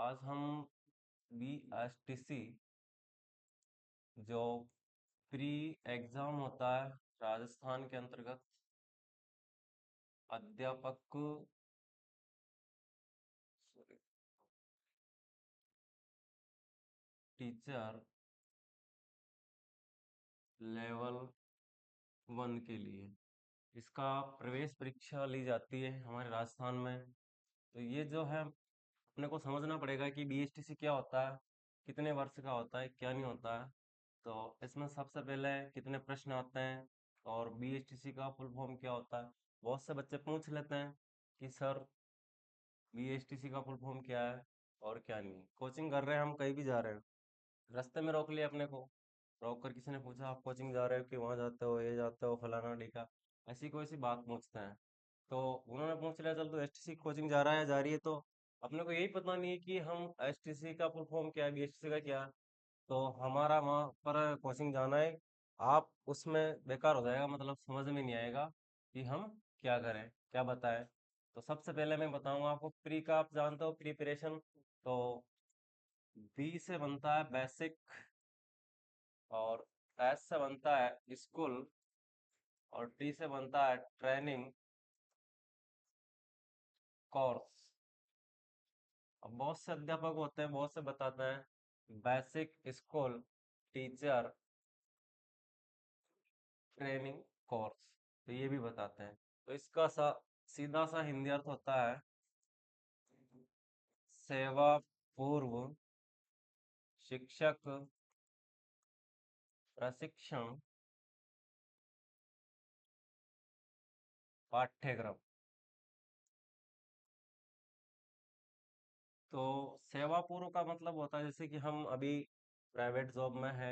आज हम BSTC जो प्री एग्जाम होता है राजस्थान के अंतर्गत अध्यापक सॉरी टीचर लेवल 1 के लिए इसका प्रवेश परीक्षा ली जाती है हमारे राजस्थान में। तो ये जो है अपने को समझना पड़ेगा कि BSTC क्या होता है, कितने वर्ष का होता है, क्या नहीं होता है। तो इसमें सबसे पहले कितने प्रश्न आते हैं और BSTC का फुल फॉर्म क्या होता है। बहुत से बच्चे पूछ लेते हैं कि सर BSTC का फुल फॉर्म क्या है और क्या नहीं। कोचिंग कर रहे हैं, हम कहीं भी जा रहे हैं, रास्ते में रोक लिया अपने को, रोक कर किसी ने पूछा आप कोचिंग जा रहे हो कि वहां जाते हो, ये जाते हो, फलाना ढीका, ऐसी कोई सी बात पूछते हैं। तो उन्होंने पूछ लिया चल तू STC कोचिंग जा रहा है, जा रही है, तो अपने को यही पता नहीं है कि हम STC का फुल फॉर्म क्या है, BSTC का क्या है। तो हमारा वहाँ पर कोचिंग जाना है, आप उसमें बेकार हो जाएगा, मतलब समझ में नहीं आएगा कि हम क्या करें, क्या बताएं। तो सबसे पहले मैं बताऊंगा आपको प्री का, आप जानते हो प्रिपरेशन। तो बी से बनता है बेसिक, और एस से बनता है स्कूल, और टी से बनता है ट्रेनिंग कोर्स। अब बहुत से अध्यापक होते हैं, बहुत से बताते हैं basic school teacher training course, तो ये भी बताते हैं। तो इसका सीधा सा हिंदी अर्थ होता है सेवा पूर्व शिक्षक प्रशिक्षण पाठ्यक्रम। तो सेवा पूर्व का मतलब होता है जैसे कि हम अभी प्राइवेट जॉब में है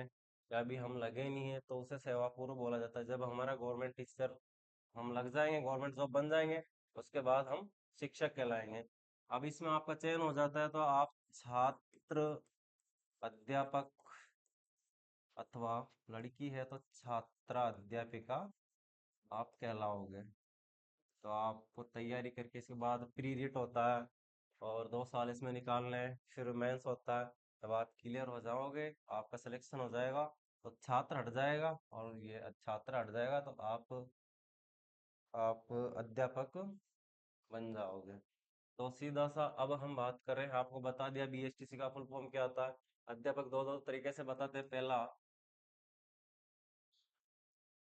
या अभी हम लगे नहीं है, तो उसे सेवा पूर्व बोला जाता है। जब हमारा गवर्नमेंट टीचर हम लग जाएंगे, गवर्नमेंट जॉब बन जाएंगे, उसके बाद हम शिक्षक कहलाएंगे। अब इसमें आपका चयन हो जाता है तो आप छात्र अध्यापक, अथवा लड़की है तो छात्रा अध्यापिका आप कहलाओगे। तो आपको तैयारी करके इसके बाद प्री रिट होता है और 2 साल इसमें निकालने हैं, फिर मेंस होता है। जब आप क्लियर हो जाओगे, आपका सिलेक्शन हो जाएगा, तो छात्र हट जाएगा, और ये छात्र हट जाएगा तो आप अध्यापक बन जाओगे। तो सीधा सा अब हम बात करें, आपको बता दिया BSTC का फुल फॉर्म क्या होता है। अध्यापक दो दो तरीके से बताते हैं। पहला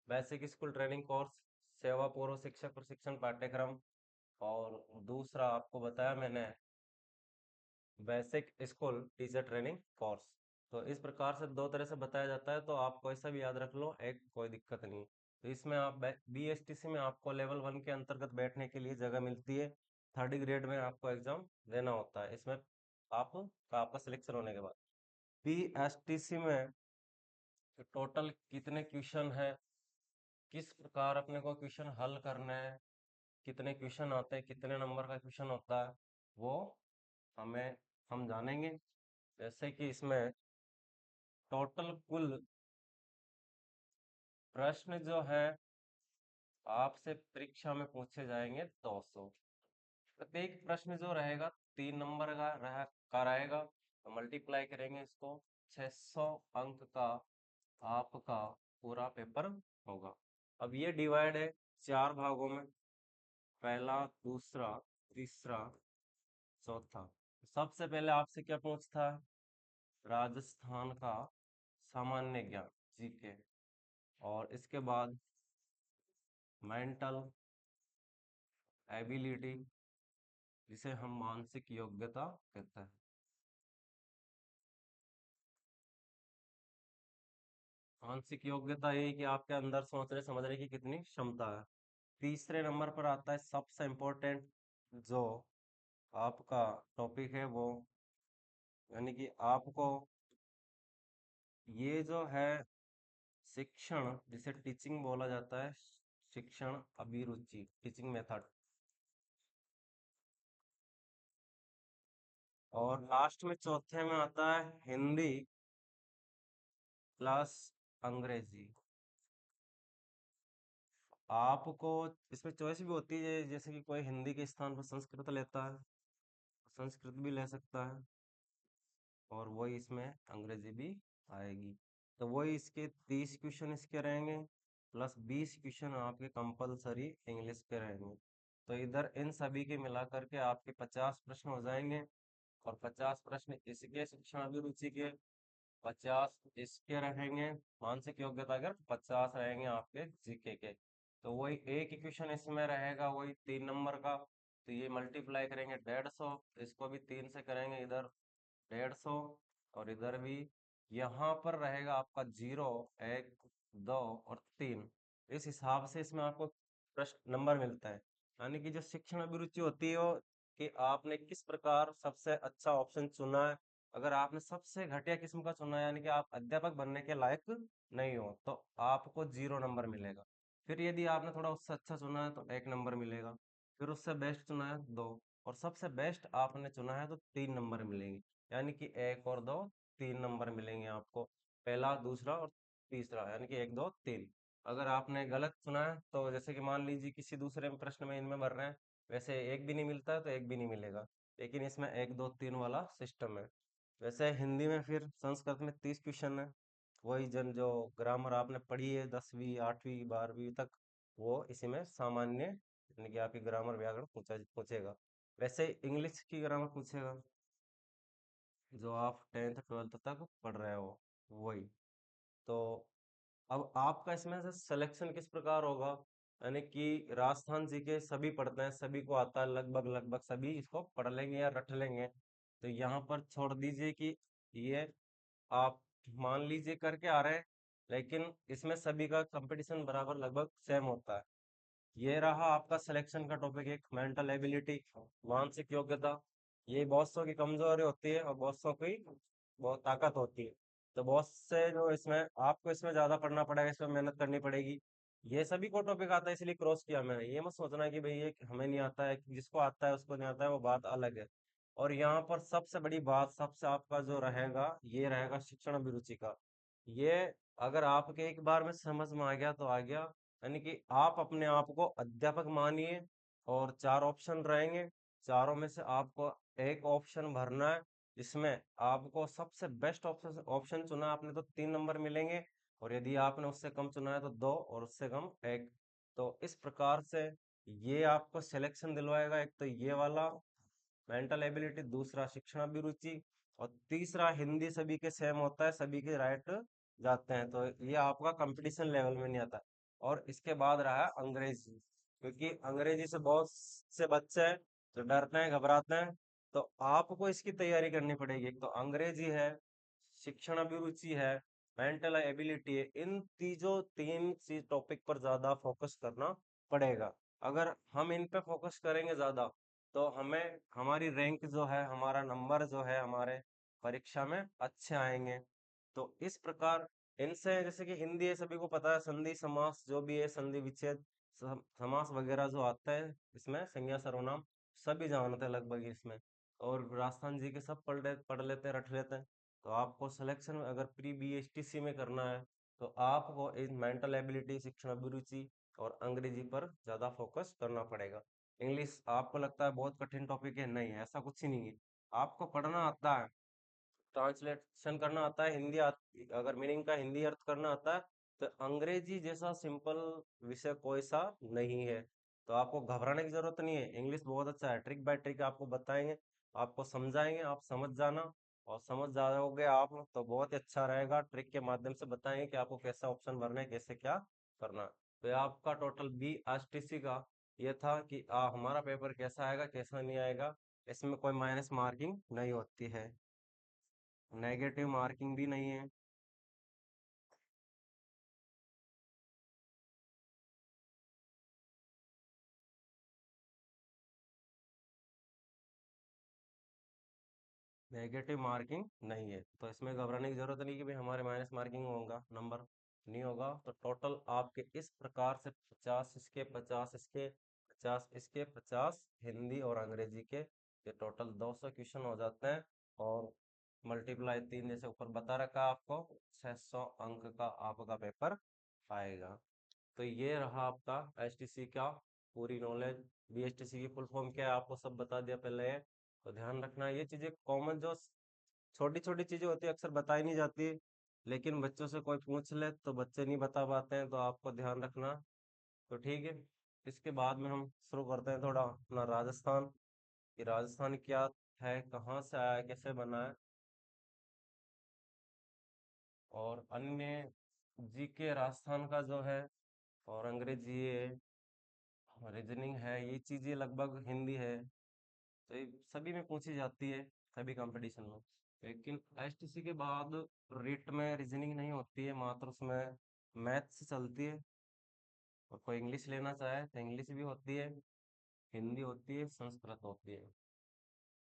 बेसिक स्कूल ट्रेनिंग कोर्स, सेवा पूर्व शिक्षक प्रशिक्षण पाठ्यक्रम, और दूसरा आपको बताया मैंने basic school teacher training course. तो इस प्रकार से दो तरह से बताया जाता है, तो आपको ऐसा भी याद रख लो, एक कोई दिक्कत नहीं। तो इसमें आप BSTC में आपको लेवल 1 के अंतर्गत बैठने के लिए जगह मिलती है। थर्ड ग्रेड में आपको एग्जाम देना होता है। इसमें आपका सिलेक्शन होने के बाद BSTC में टोटल कितने क्वेश्चन है, किस प्रकार अपने को क्वेश्चन हल करना है, कितने क्वेश्चन आते हैं, कितने नंबर का क्वेश्चन होता है, वो हमें हम जानेंगे। जैसे कि इसमें टोटल कुल प्रश्न जो है आपसे परीक्षा में पूछे जाएंगे 200। प्रत्येक प्रश्न जो रहेगा 3 नंबर का रहेगा, तो मल्टीप्लाई करेंगे इसको, 600 अंक का आपका पूरा पेपर होगा। अब ये डिवाइड है 4 भागों में, पहला, दूसरा, तीसरा, चौथा। सबसे पहले आपसे क्या पूछता है, राजस्थान का सामान्य ज्ञान, जीके, और इसके बाद मेंटल एबिलिटी, जिसे हम मानसिक योग्यता कहते हैं। मानसिक योग्यता यही कि आपके अंदर सोचने समझने की कितनी क्षमता है। तीसरे नंबर पर आता है सबसे इम्पोर्टेंट जो आपका टॉपिक है, वो यानी कि आपको ये जो है शिक्षण, जिसे टीचिंग बोला जाता है, शिक्षण अभिरुचि, टीचिंग मेथड। और लास्ट में चौथे में आता है हिंदी प्लस अंग्रेजी। आपको इसमें चॉइस भी होती है, जैसे कि कोई हिंदी के स्थान पर संस्कृत लेता है, संस्कृत भी ले सकता है। और वही इसमें अंग्रेजी भी आएगी। तो वही इसके 30 क्वेश्चन इसके रहेंगे, प्लस 20 क्वेश्चन आपके कंपलसरी इंग्लिश के रहेंगे। तो इधर इन सभी के मिला करके आपके 50 प्रश्न हो जाएंगे। और 50 प्रश्न इसके शिक्षण अभिरुचि के, 50 इसके रहेंगे मानसिक योग्यता के, 50 रहेंगे आपके जीके के। तो वही एक इक्वेशन इसमें रहेगा वही 3 नंबर का, तो ये मल्टीप्लाई करेंगे 150, इसको भी 3 से करेंगे, इधर 150, और इधर भी। यहाँ पर रहेगा आपका 0, 1, 2 और 3। इस हिसाब से इसमें आपको प्रश्न नंबर मिलता है। यानी कि जो शिक्षण अभिरुचि होती है वो, कि आपने किस प्रकार सबसे अच्छा ऑप्शन चुना है। अगर आपने सबसे घटिया किस्म का चुना है, यानी कि आप अध्यापक बनने के लायक नहीं हो, तो आपको 0 नंबर मिलेगा। फिर यदि आपने थोड़ा उससे अच्छा चुना है तो 1 नंबर मिलेगा। फिर उससे बेस्ट चुना है 2, और सबसे बेस्ट आपने चुना है तो 3 नंबर मिलेंगे। यानी कि 1 और 2, 3 नंबर मिलेंगे आपको, पहला, दूसरा और तीसरा, यानी कि 1, 2, 3। अगर आपने गलत चुना है तो जैसे कि मान लीजिए किसी दूसरे प्रश्न में इनमें भर रहे हैं, वैसे एक भी नहीं मिलता है तो एक भी नहीं मिलेगा, लेकिन इसमें 1, 2, 3 वाला सिस्टम है। वैसे हिंदी में फिर संस्कृत में 30 क्वेश्चन है, वही जन जो ग्रामर आपने पढ़ी है 10वीं 8वीं 12वीं तक, वो इसी में सामान्य, यानी कि आपकी ग्रामर व्याकरण पूछेगा। वैसे इंग्लिश की ग्रामर पूछेगा जो आप 10th 12th तक पढ़ रहे हो, वही। तो अब आपका इसमें से सिलेक्शन किस प्रकार होगा, यानी कि राजस्थान जी के सभी पढ़ते हैं, सभी को आता है, लगभग लगभग सभी इसको पढ़ लेंगे या रट लेंगे। तो यहाँ पर छोड़ दीजिए कि ये आप मान लीजिए करके आ रहे हैं, लेकिन इसमें सभी का कंपटीशन बराबर लगभग सेम होता है। ये रहा आपका सिलेक्शन का टॉपिक, एक मेंटल एबिलिटी, मानसिक योग्यता। ये बहुत सौ की कमजोरी होती है और बहुत सौ की बहुत ताकत होती है। तो बहुत से जो इसमें आपको इसमें ज्यादा पढ़ना पड़ेगा, इसमें मेहनत करनी पड़ेगी। ये सभी को टॉपिक आता है इसलिए क्रॉस किया मैंने, ये मत सोचना कि भाई ये हमें नहीं आता है, जिसको आता है उसको नहीं आता है, वो बात अलग है। और यहाँ पर सबसे बड़ी बात, सबसे आपका जो रहेगा, ये रहेगा शिक्षण अभिरुचि का। ये अगर आपके एक बार में समझ में आ गया तो आ गया, यानी कि आप अपने आप को अध्यापक मानिए। और 4 ऑप्शन रहेंगे, चारों में से आपको एक ऑप्शन भरना है, जिसमें आपको सबसे बेस्ट ऑप्शन ऑप्शन चुना आपने तो 3 नंबर मिलेंगे, और यदि आपने उससे कम चुना है तो 2, और उससे कम 1। तो इस प्रकार से ये आपको सिलेक्शन दिलवाएगा, एक तो ये वाला मेंटल एबिलिटी, दूसरा शिक्षण अभिरुचि, और तीसरा हिंदी सभी के सेम होता है, सभी के राइट जाते हैं, तो ये आपका कंपटीशन लेवल में नहीं आता। और इसके बाद रहा अंग्रेजी, क्योंकि अंग्रेजी से बहुत से बच्चे हैं जो डरते हैं, घबराते हैं। तो आपको इसकी तैयारी करनी पड़ेगी, एक तो अंग्रेजी है, शिक्षण अभिरुचि है, मेंटल एबिलिटी है, इन तीजों तीन चीज टॉपिक पर ज्यादा फोकस करना पड़ेगा। अगर हम इन पे फोकस करेंगे ज्यादा, तो हमें हमारी रैंक जो है, हमारा नंबर जो है, हमारे परीक्षा में अच्छे आएंगे। तो इस प्रकार इनसे, जैसे कि हिंदी है सभी को पता है, संधि समास जो भी है, संधि विच्छेद समास वगैरह जो आता है इसमें, संज्ञा सर्वनाम, सभी जानते हैं लगभग इसमें। और राजस्थान जी के सब पढ़ लेते हैं, रट लेते हैं। तो आपको सिलेक्शन अगर प्री बीएसटीसी में करना है, तो आपको इन मेंटल एबिलिटी, शिक्षण अभिरुचि और अंग्रेजी पर ज्यादा फोकस करना पड़ेगा। इंग्लिश आपको लगता है बहुत कठिन टॉपिक है, नहीं, ऐसा कुछ ही नहीं है। आपको पढ़ना आता है, ट्रांसलेशन करना आता है, अगर मीनिंग का हिंदी अर्थ करना आता है, तो अंग्रेजी जैसा सिंपल विषय कोई सा नहीं है। तो आपको घबराने की जरूरत नहीं है, इंग्लिश बहुत अच्छा है, ट्रिक बाय ट्रिक आपको बताएंगे, आपको समझाएंगे, आप समझ जाना। और समझ जाओगे आप तो बहुत ही अच्छा रहेगा, ट्रिक के माध्यम से बताएंगे कि आपको कैसा ऑप्शन भरना है, कैसे क्या करना है। तो ये आपका टोटल बी एसटीसी का ये था कि हमारा पेपर कैसा आएगा, कैसा नहीं आएगा। इसमें कोई माइनस मार्किंग नहीं होती है, नेगेटिव मार्किंग भी नहीं है। नेगेटिव मार्किंग नहीं है, तो इसमें घबराने की जरूरत नहीं कि भाई हमारे माइनस मार्किंग होगा, नंबर नहीं होगा। तो टोटल आपके इस प्रकार से 50 इसके, 50 इसके, 50 इसके, 50 हिंदी और अंग्रेजी के, ये टोटल 200 क्वेश्चन हो जाते हैं। और मल्टीप्लाई 3 जैसे ऊपर बता रखा है आपको, 600 अंक का आपका पेपर आएगा। तो ये रहा आपका एसटीसी का पूरी नॉलेज। बीएसटीसी की फुल फॉर्म क्या है आपको सब बता दिया पहले है। तो ध्यान रखना ये चीजें कॉमन जो छोटी छोटी चीजें होती है, अक्सर बताई नहीं जाती, लेकिन बच्चों से कोई पूछ ले तो बच्चे नहीं बता पाते हैं, तो आपको ध्यान रखना। तो ठीक है, इसके बाद में हम शुरू करते हैं थोड़ा अपना राजस्थान, कि राजस्थान क्या है, कहाँ से आया है, कैसे बना है। और अन्य जीके राजस्थान का जो है, और अंग्रेजी है, रीजनिंग है, ये चीजें लगभग हिंदी है, तो ये सभी में पूछी जाती है, सभी कंपटीशन में। लेकिन एसटीसी के बाद रिट में रीजनिंग नहीं होती है, मात्र उसमें मैथ्स चलती है। और कोई इंग्लिश लेना चाहे तो इंग्लिश भी होती है, हिंदी होती है, संस्कृत होती है।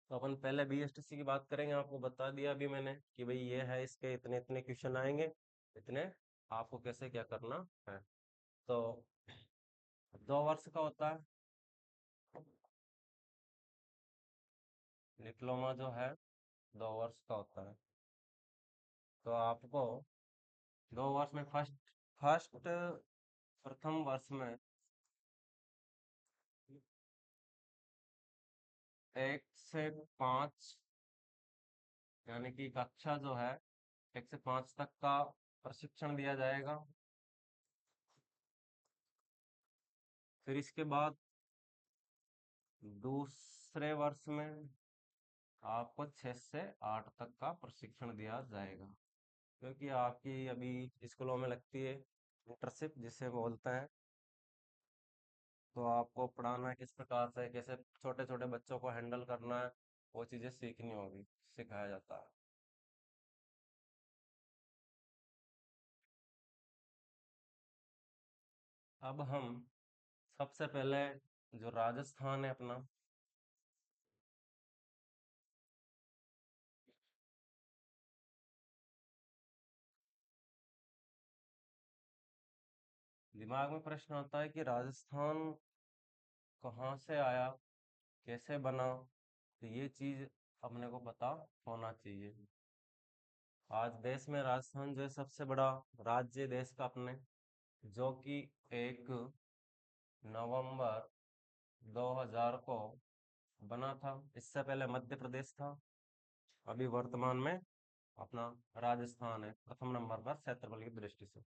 तो अपन पहले बीएसटीसी की बात करेंगे, आपको बता दिया अभी मैंने कि भाई ये है, इसके इतने इतने क्वेश्चन आएंगे, इतने आपको कैसे क्या करना है। तो 2 वर्ष का होता है डिप्लोमा जो है, 2 वर्ष का होता है। तो आपको 2 वर्ष में फर्स्ट फर्स्ट प्रथम वर्ष में 1 से 5, यानी कि कक्षा जो है 1 से 5 तक का प्रशिक्षण दिया जाएगा। फिर इसके बाद दूसरे वर्ष में आपको 6 से 8 तक का प्रशिक्षण दिया जाएगा, क्योंकि आपकी अभी स्कूलों में लगती है इंटर्नशिप जिसे बोलते हैं। तो आपको पढ़ाना किस प्रकार से, कैसे छोटे छोटे बच्चों को हैंडल करना है, वो चीजें सीखनी होगी, सिखाया जाता है। अब हम सबसे पहले जो राजस्थान है अपना, दिमाग में प्रश्न आता है कि राजस्थान कहाँ से आया, कैसे बना, तो ये चीज अपने को पता होना चाहिए। आज देश में राजस्थान जो है सबसे बड़ा राज्य देश का अपने, जो कि 1 नवंबर 2000 को बना था। इससे पहले मध्य प्रदेश था, अभी वर्तमान में अपना राजस्थान है प्रथम नंबर पर क्षेत्रफल की दृष्टि से।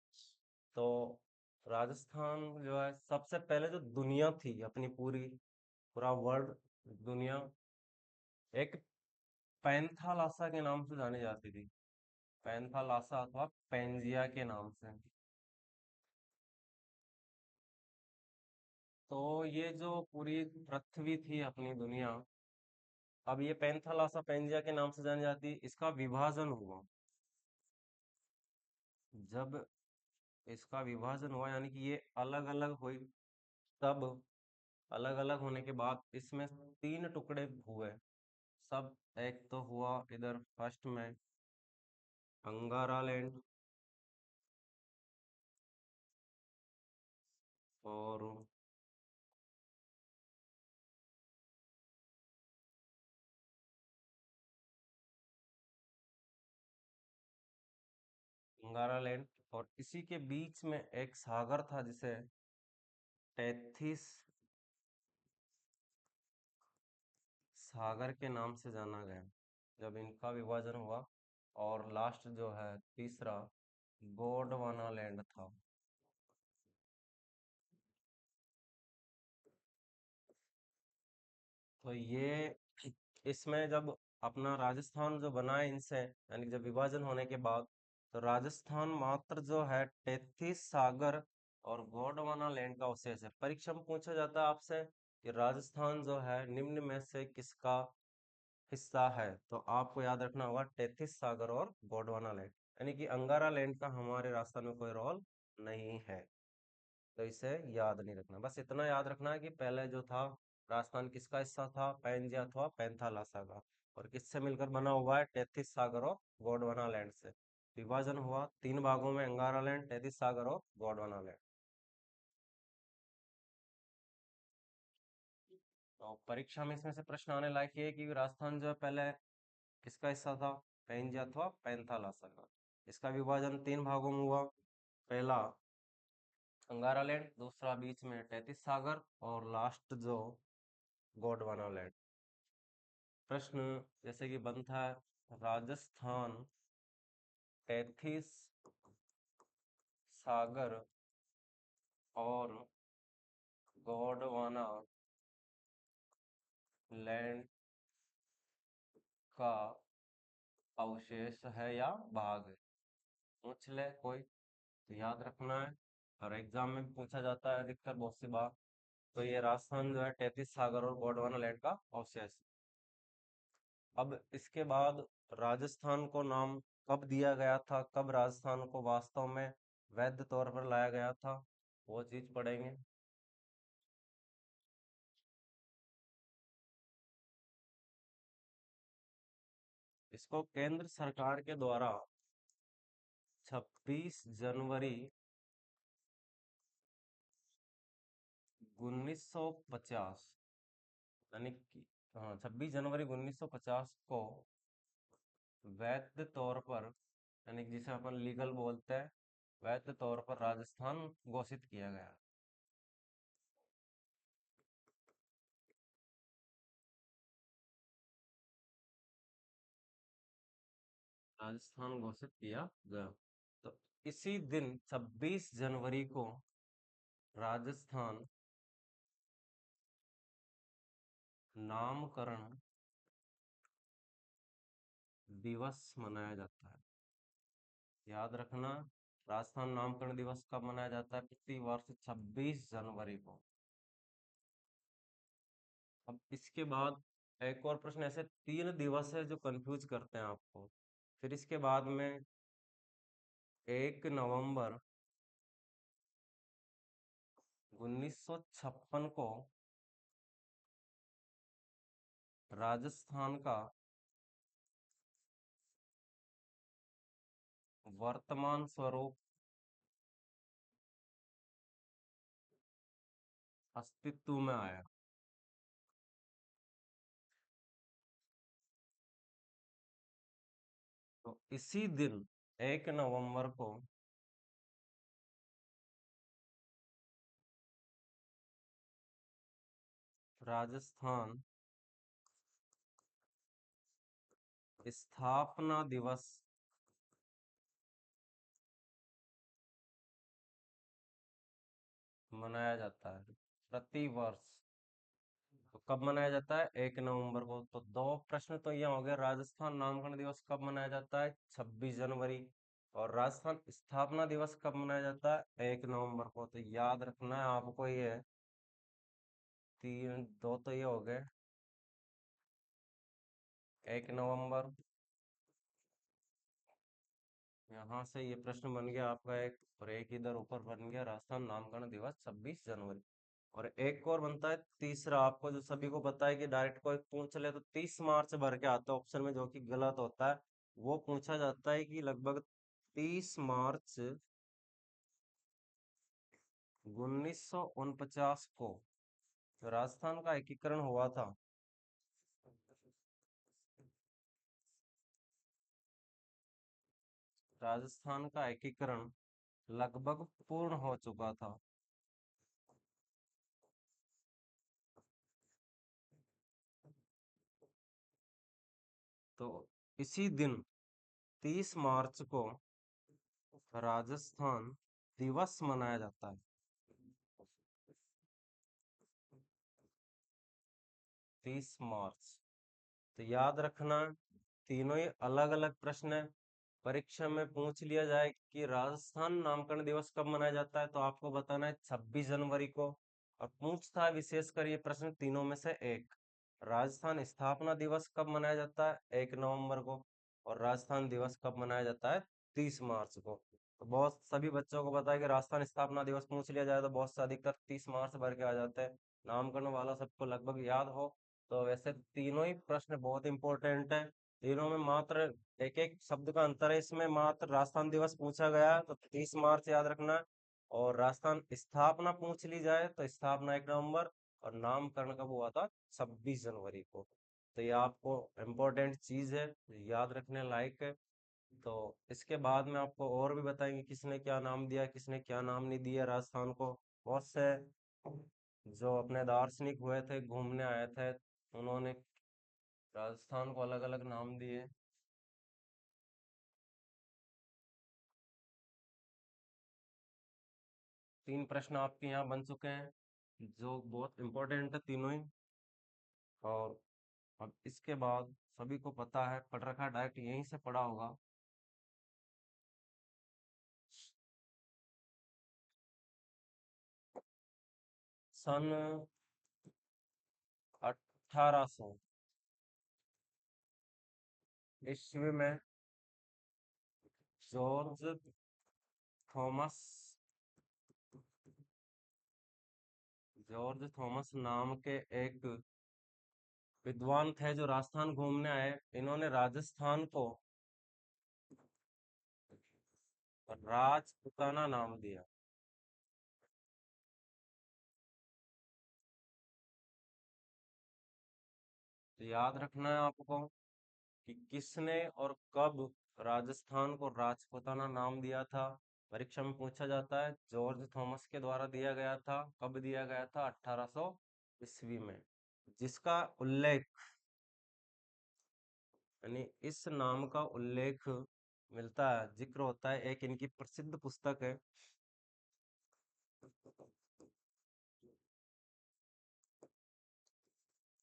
तो राजस्थान जो है सबसे पहले जो दुनिया थी अपनी पूरी, पूरा वर्ल्ड, दुनिया एक पैंथालासा के नाम से जानी जाती थी। पैंथालासा अथवा पेंजिया के नाम से। तो ये जो पूरी पृथ्वी थी अपनी दुनिया, अब ये पैंथालासा पेंजिया के नाम से जानी जाती है। इसका विभाजन हुआ, जब इसका विभाजन हुआ यानी कि ये अलग अलग हुई, तब अलग अलग होने के बाद इसमें 3 टुकड़े हुए सब। एक तो हुआ इधर फर्स्ट में अंगारा लैंड, और अंगारा लैंड, और इसी के बीच में एक सागर था जिसे टेथिस सागर के नाम से जाना गया, जब इनका विभाजन हुआ। और लास्ट जो है तीसरा गोंडवाना लैंड था। तो ये इसमें जब अपना राजस्थान जो बना है इनसे, यानी कि जब विभाजन होने के बाद, तो राजस्थान मात्र जो है 33 सागर और गोंडवाना लैंड का अवशेष है। परीक्षा में पूछा जाता है आपसे कि राजस्थान जो है निम्न में से किसका हिस्सा है, तो आपको याद रखना होगा 33 सागर और गोंडवाना लैंड, यानी कि अंगारा लैंड का हमारे राजस्थान में कोई रोल नहीं है। तो इसे याद नहीं रखना, बस इतना याद रखना है कि पहले जो था राजस्थान किसका हिस्सा था, पैंजिया अथवा पैंथालासा का, और किससे मिलकर बना हुआ है, 33 सागर और गोंडवाना लैंड से। विभाजन हुआ 3 भागों में, अंगारा लैंड, 33 सागर और गोंडवाना लैंड। तो परीक्षा में इसमें से प्रश्न आने लायक ये है कि राजस्थान जो है पहले किसका हिस्सा था, पैंजिया अथवा पैंथालासा का। इसका विभाजन 3 भागों में हुआ, पहला अंगारा लैंड, दूसरा बीच में 33 सागर, और लास्ट जो गोंडवाना लैंड। प्रश्न जैसे कि बनता है राजस्थान तैतीस सागर और गोंडवाना लैंड का अवशेष है या भाग है। पूछ ले कोई तो याद रखना है, और एग्जाम में भी पूछा जाता है अधिकतर बहुत सी बार। तो ये राजस्थान जो है 33 सागर और गोंडवाना लैंड का अवशेष है। अब इसके बाद राजस्थान को नाम कब दिया गया था, कब राजस्थान को वास्तव में वैध तौर पर लाया गया था, वो चीज पढ़ेंगे। इसको केंद्र सरकार के द्वारा 26 जनवरी 1950, यानी कि हाँ 26 जनवरी 1950 को वैध तौर पर, यानी कि जिसे अपन लीगल बोलते हैं, वैध तौर पर राजस्थान घोषित किया गया। राजस्थान घोषित किया गया। तो इसी दिन 26 जनवरी को राजस्थान नामकरण दिवस मनाया जाता है। याद रखना, राजस्थान नामकरण दिवस कब मनाया जाता है, प्रति वर्ष 26 जनवरी को। अब इसके बाद एक और प्रश्न, ऐसे 3 दिवस है जो कंफ्यूज करते हैं आपको। फिर इसके बाद में 1 नवंबर 1956 को राजस्थान का वर्तमान स्वरूप अस्तित्व में आया। तो इसी दिन 1 नवंबर को राजस्थान स्थापना दिवस मनाया जाता है, प्रति वर्ष। तो कब मनाया जाता है, 1 नवंबर को। तो दो प्रश्न तो ये हो गए, राजस्थान नामकरण दिवस कब मनाया जाता है, 26 जनवरी। और राजस्थान स्थापना दिवस कब मनाया जाता है, 1 नवंबर को। तो याद रखना है आपको ये तीन, दो तो ये हो गए, 1 नवंबर, यहाँ से ये प्रश्न बन गया आपका एक, और एक इधर ऊपर बन गया राजस्थान नामकरण दिवस 26 जनवरी। और एक और बनता है तीसरा, आपको जो सभी को पता है कि डायरेक्ट कोई पूछ ले तो 30 मार्च भर के आता है ऑप्शन में, जो कि गलत होता है। वो पूछा जाता है कि लगभग 30 मार्च 1949 को राजस्थान का एकीकरण हुआ था। राजस्थान का एकीकरण लगभग पूर्ण हो चुका था। तो इसी दिन 30 मार्च को राजस्थान दिवस मनाया जाता है। 30 मार्च। तो याद रखना, तीनों ही अलग अलग प्रश्न है। परीक्षा में पूछ लिया जाए कि राजस्थान नामकरण दिवस कब मनाया जाता है, तो आपको बताना है 26 जनवरी को। और पूछता है विशेषकर ये प्रश्न तीनों में से एक, राजस्थान स्थापना दिवस कब मनाया जाता है, 1 नवंबर को। और राजस्थान दिवस कब मनाया जाता है, 30 मार्च को। तो बहुत सभी बच्चों को पता है कि राजस्थान स्थापना दिवस पूछ लिया जाए तो बहुत से अधिकतर 30 मार्च भर के आ जाते हैं। नामकरण वाला सबको लगभग याद हो। तो वैसे तीनों ही प्रश्न बहुत इंपॉर्टेंट है। तीनों में मात्र एक एक शब्द का अंतर है, इसमें मात्र राजस्थान दिवस पूछा गया है, तो 30 मार्च याद रखना। और राजस्थान स्थापना पूछ ली जाए तो स्थापना 1 नवंबर, और नामकरण कब हुआ था, 26 जनवरी को। तो ये आपको इम्पोर्टेंट चीज है, याद रखने लायक है। तो इसके बाद में आपको और भी बताएंगे किसने क्या नाम दिया, किसने क्या नाम नहीं दिया राजस्थान को। बहुत से जो अपने दार्शनिक हुए थे, घूमने आए थे, उन्होंने राजस्थान को अलग अलग नाम दिए। तीन प्रश्न आपके यहाँ बन चुके हैं जो बहुत इंपॉर्टेंट है तीनों ही। और अब इसके बाद सभी को पता है, पढ़ रखा है, डायरेक्ट यहीं से पढ़ा होगा। सन 1800 ईस्वी में जॉर्ज थॉमस जॉर्ज थॉमस नाम के एक विद्वान थे जो राजस्थान घूमने आए। इन्होंने राजस्थान को राजपूताना नाम दिया। तो याद रखना है आपको कि किसने और कब राजस्थान को राजपूताना नाम दिया था। परीक्षा में पूछा जाता है। जॉर्ज थॉमस के द्वारा दिया गया था। कब दिया गया था? 1800 ईस्वी में। जिसका उल्लेख, यानी इस नाम का उल्लेख मिलता है, जिक्र होता है, एक इनकी प्रसिद्ध पुस्तक है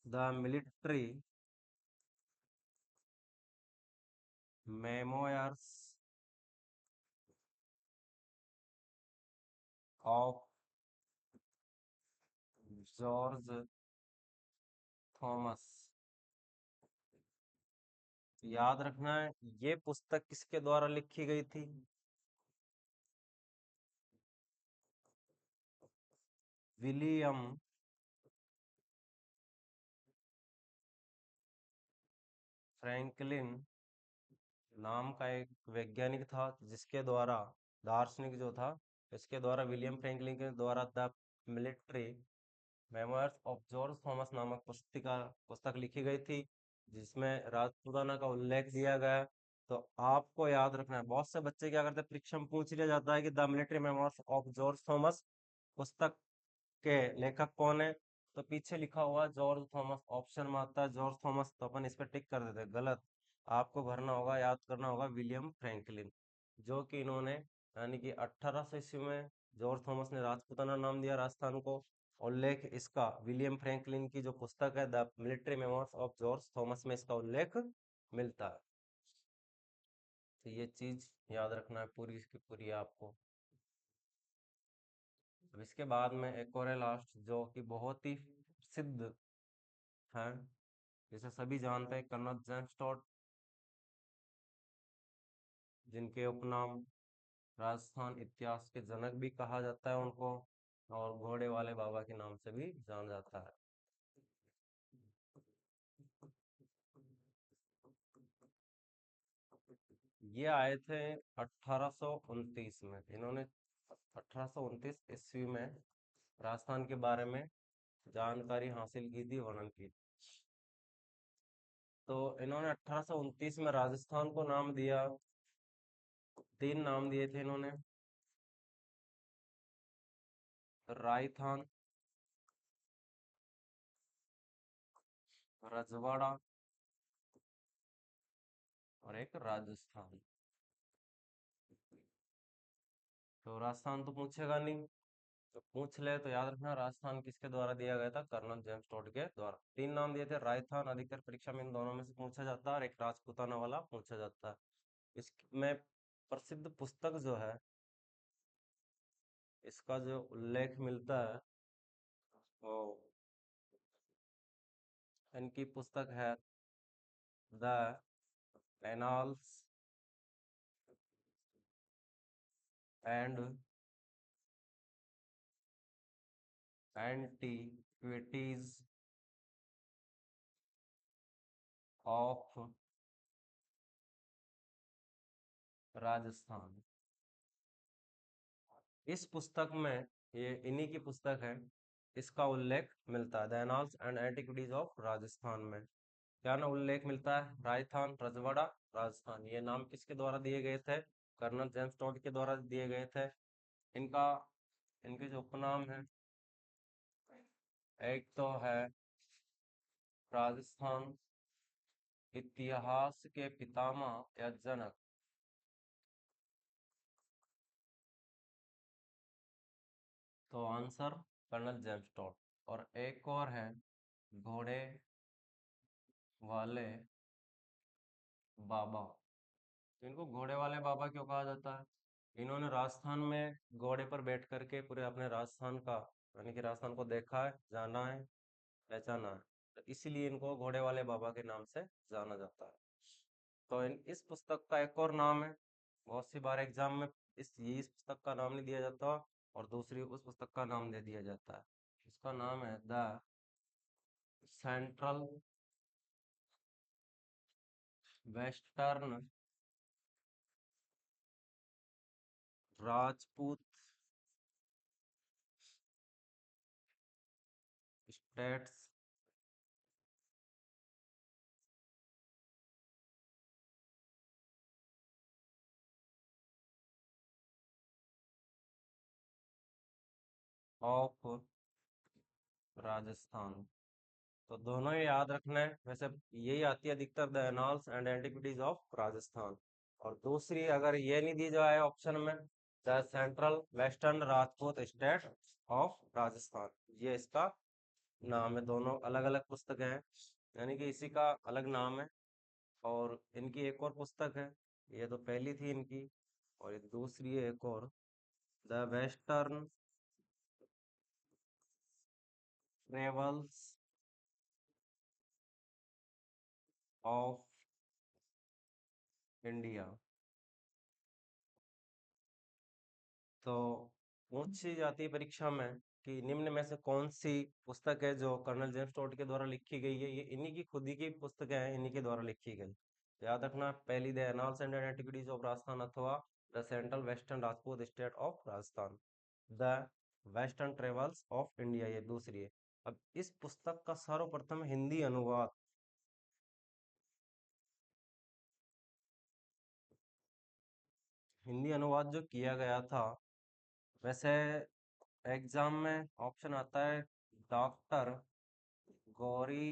the military memoirs of George Thomas. याद रखना है, ये पुस्तक किसके द्वारा लिखी गई थी? विलियम फ्रैंकलिन नाम का एक वैज्ञानिक था, जिसके द्वारा, दार्शनिक जो था, इसके द्वारा, विलियम फ्रैंकलिन के द्वारा the military memoirs of George Thomas नामक पुस्तक लिखी गई थी, जिसमें राजपूताना का उल्लेख दिया गया है। तो आपको याद रखना है, बहुत से बच्चे क्या करते हैं, परीक्षा में पूछ लिया जाता है कि the military memoirs of George Thomas पुस्तक के लेखक कौन है, तो पीछे लिखा हुआ जॉर्ज थॉमस, ऑप्शन में आता है जॉर्ज थॉमस, तो अपन इस पर टिक कर देते हैं। गलत। आपको भरना होगा, याद करना होगा विलियम फ्रैंकलिन, जो कि इन्होंने, यानी कि 1800 ईस्वी में जॉर्ज थॉमस ने राजपूताना नाम दिया राजस्थान को। उल्लेख इसका विलियम फ्रैंकलिन की जो पुस्तक है the military memoirs of George Thomas में इसका उल्लेख मिलता है। तो ये चीज याद रखना है पूरी की पूरी आपको। अब इसके बाद में एक और है लास्ट, जो कि बहुत ही प्रसिद्ध है, जिसे सभी जानते हैं, कर्नल जेम्स टॉड, जिनके उपनाम राजस्थान इतिहास के जनक भी कहा जाता है उनको, और घोड़े वाले बाबा के नाम से भी जाना जाता है। ये आए थे 1829 में। इन्होंने 1829 ईस्वी में राजस्थान के बारे में जानकारी हासिल की थी, वर्णन की। तो इन्होंने 1829 में राजस्थान को नाम दिया। तीन नाम दिए थे इन्होंने: रायथान, रजवाड़ा और एक राजस्थान। तो राजस्थान तो पूछेगा नहीं, तो पूछ ले तो याद रखना, राजस्थान किसके द्वारा दिया गया था? कर्नल जेम्स टोड के द्वारा। तीन नाम दिए थे, रायथान, अधिकतर परीक्षा में इन दोनों में से पूछा जाता है, और एक राजपूताना वाला पूछा जाता है। इसमें प्रसिद्ध पुस्तक जो है, इसका जो उल्लेख मिलता है, वो इनकी पुस्तक है the annals and antiquities of Rajasthan. इस पुस्तक में, ये इन्हीं की पुस्तक है, इसका उल्लेख मिलता है the annals and antiquities of Rajasthan में। क्या ना उल्लेख मिलता है? राजस्थान, रजवाड़ा, राजस्थान। ये नाम किसके द्वारा दिए गए थे? कर्नल जेम्स टोड के द्वारा दिए गए थे। इनका, इनके जो उपनाम है, एक तो है राजस्थान इतिहास के पितामह या जनक, तो आंसर कर्नल जेम्स टॉड। और एक और है, घोड़े वाले बाबा। तो इनको घोड़े वाले बाबा क्यों कहा जाता है? इन्होंने राजस्थान में घोड़े पर बैठ करके पूरे अपने राजस्थान का, यानी कि राजस्थान को देखा है, जाना है, पहचाना है। तो इसीलिए इनको घोड़े वाले बाबा के नाम से जाना जाता है। तो इस पुस्तक का एक और नाम है, बहुत सी बार एग्जाम में इस पुस्तक का नाम नहीं दिया जाता और दूसरी उस पुस्तक का नाम दे दिया जाता है। इसका नाम है the central western Rajput states of Rajasthan. तो दोनों ही याद रखना है। वैसे यही आती है अधिकतर, the annals and antiquities of Rajasthan. और दूसरी अगर ये नहीं दी जाए ऑप्शन में, the central western Rajput state of Rajasthan, ये इसका नाम है। दोनों अलग अलग पुस्तकें हैं, यानी कि इसी का अलग नाम है। और इनकी एक और पुस्तक है, ये तो पहली थी इनकी, और ये दूसरी है एक और, the western travels of India. तो पूछी जाती है परीक्षा में कि निम्न में से कौन सी पुस्तक है जो कर्नल जेम्स टोड के द्वारा लिखी गई है। ये इन्हीं की खुद ही की पुस्तकें हैं, इन्हीं के द्वारा लिखी गई। तो याद रखना, पहली the annals and antiquities of Rajasthan अथवा the central western Rajput state of Rajasthan, the western travels of India ये दूसरी है। अब इस पुस्तक का सर्वप्रथम हिंदी अनुवाद, हिंदी अनुवाद जो किया गया था, वैसे एग्जाम में ऑप्शन आता है डॉक्टर गौरी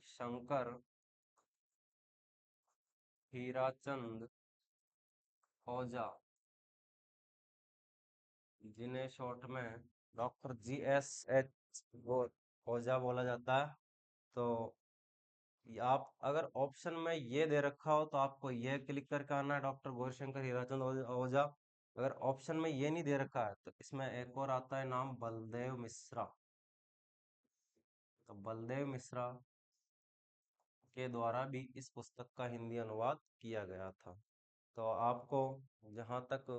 शंकर हीराचंद ओझा, जिन्हें शॉर्ट में डॉक्टर GSH ओझा बोला जाता है। तो आप अगर ऑप्शन में ये दे रखा हो तो आपको ये क्लिक करके आना है, डॉक्टर गौरीशंकर हीराचंद ओझा। अगर ऑप्शन में ये नहीं दे रखा है तो इसमें एक और आता है नाम, बलदेव मिश्रा। तो बलदेव मिश्रा के द्वारा भी इस पुस्तक का हिंदी अनुवाद किया गया था। तो आपको, जहाँ तक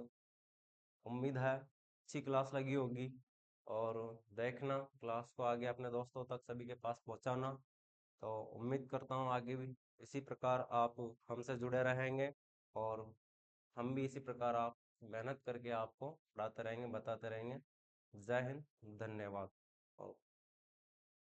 उम्मीद है, अच्छी क्लास लगी होगी। और देखना क्लास को आगे अपने दोस्तों तक सभी के पास पहुंचाना। तो उम्मीद करता हूँ आगे भी इसी प्रकार आप हमसे जुड़े रहेंगे, और हम भी इसी प्रकार आप मेहनत करके आपको पढ़ाते रहेंगे, बताते रहेंगे। जय हिंद, धन्यवाद।